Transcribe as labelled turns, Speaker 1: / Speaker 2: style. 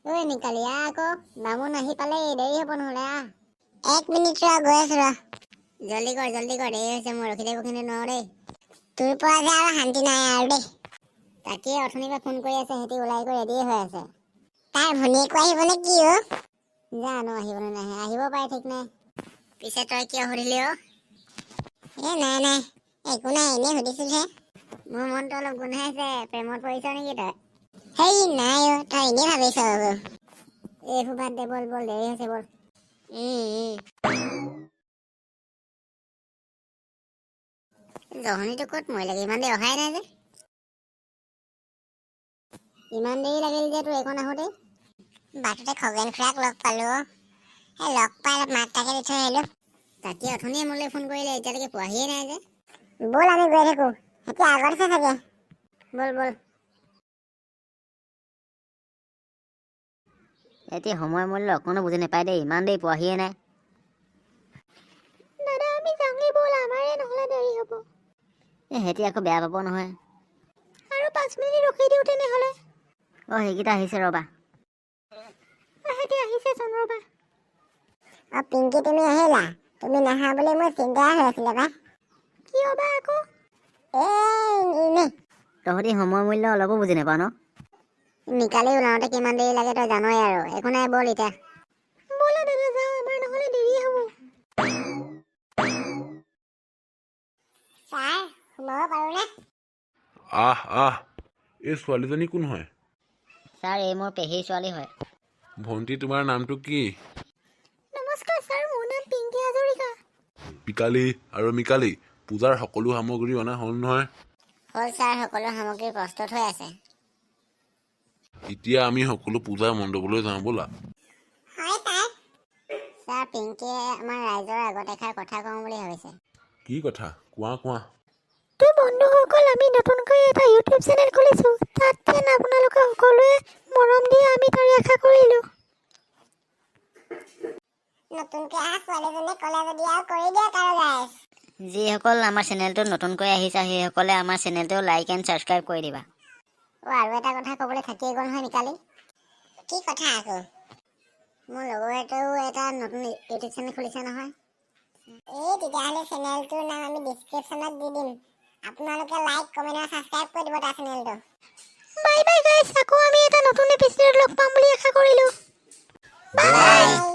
Speaker 1: ঐ নিকালি আকৌ বামুণ আহি পালে দেৰি হ'ব নহ'লে 1 মিনিট ৰ গৈ আছো ৰ জলদি কৰ দেৰি হৈছে মই ৰখি থাকিব কিন্তু নোৱাৰো দেই তোৰ পৰা যে আৰু শান্তি নাই আৰু দেই তাকে অথনিৰ পৰা ফোন কৰি আছে সিহঁতি ওলাই গৈ ৰেডিয়ে হৈ আছে তাৰ ভনীয়েকো আহিবনে কি অ জানো আহিবনে নাহে আহিব পাৰে ঠিক নাই পিছে তই কিয় সুধিলি অ নাই একো নাই এনেই সুধিছিলহে মোৰ মনটো অলপ গোন্ধাইছে প্ৰেমত পৰিছ নেকি তই হেই নাই অ তই এনেই ভাবিছ এইবোৰ বাদ দে বল দেৰি হৈছে বল জহনীটো ক'ত মৰিলেগে ইমান দেৰি অহাই নাই যে ইমান দেৰি লাগিল যে তোৰ এইকণ আহোঁতে বাটতে খগেন খুৰাক লগ পালো সেই লগ পাই মাত তাকে দি থৈ আহিলো তাকে অথনিয়ে মোলৈ ফোন কৰিলে এতিয়ালৈকে পোৱাহিয়ে নাই যে বল আমি গৈ থাকো এতিয়া আগত আছে চাগে বল
Speaker 2: এতিয়া সময় মূল্য অকণো বুজি নাপায় দেই ইমান দেৰি পোৱাহিয়ে নাই
Speaker 1: দাদা আমি যাওঁগে বল আমাৰে নহ'লে দেৰি হ'ব
Speaker 2: সিহঁতি আকৌ বেয়া পাব নহয়
Speaker 1: আৰু 5 মিনিট ৰখি দিওঁ তেনেহ'লে
Speaker 2: সেইকেইটা আহিছে ৰ'বা
Speaker 1: সিহঁতি আহিছে চোন ৰ'বা পিংকি তুমি আহিলা তুমি নাহা বুলি মোৰ চিন্তাই হৈ আছিলে বা কিয় বা আকৌ এনেই
Speaker 2: তহঁতি সময় মূল্য অলপো বুজি নাপাৱ ন
Speaker 1: নিকালি ওলাওঁতে কিমান দেৰি লাগে তই জানই আৰু একো নাই বল এতিয়া ব'লা দাদা যাওঁ আমাৰ নহ'লে দেৰি হ'ব ছাৰ সোমাব পাৰোঁনে
Speaker 3: আহ এই ছোৱালীজনী কোন হয়
Speaker 2: ছাৰ এই মোৰ পেহীৰ ছোৱালী হয়
Speaker 3: ভণ্টি তোমাৰ নামটো কি
Speaker 1: নমস্কাৰ ছাৰ মোৰ নাম পিংকি হাজৰিকা
Speaker 3: পিকালি আৰু মিকালি পূজাৰ সকলো সামগ্ৰী অনা হ'ল নহয়
Speaker 1: হ'ল ছাৰ সকলো সামগ্ৰী প্ৰস্তুত হৈ আছে
Speaker 3: এতিয়া আমি সকলো পূজাৰ মণ্ডপলৈ যাওঁ ব'লা
Speaker 1: হয় ছাৰ পিংকিয়ে আমাৰ ৰাইজৰ আগত এষাৰ কথা কওঁ বুলি ভাবিছে
Speaker 3: কি কথা কোৱা
Speaker 1: তো বন্ধুসকল আমি নতুনকৈ এটা ইউটিউব চেনেল খুলিছোঁ তাত যেন আপোনালোকে সকলোৱে মৰম দিয়ে আমি তাৰে আশা কৰিলোঁ নতুনকৈ অহা ছোৱালীজনীয়ে ক'লে যদি আৰু কৰি দিয়ক আৰু গাইছ
Speaker 2: যিসকল আমাৰ চেনেলটোত নতুনকৈ আহিছা সেইসকলে আমাৰ চেনেলটো লাইক এণ্ড ছাবস্ক্ৰাইব কৰি দিবা
Speaker 1: আৰু এটা কথা ক'বলৈ থাকিয়ে গ'ল নহয় নিকালি কি কথা আকৌ মোৰ লগৰ এটাও এটা নতুন ইউটিউব চেনেল খুলিছে নহয় তেতিয়াহ'লে চেনেলটোৰ নাম আমি ডিছক্ৰিপশ্যনত দি দিম আপোনালোকে লাইক কমেণ্ট আৰু ছাবস্ক্ৰাইব কৰি দিব তাৰ চেনেলটো বাই গাইছ আকৌ আমি এটা নতুন এপিছ'ডত লগ পাম বুলি আশা কৰিলোঁ
Speaker 3: বাই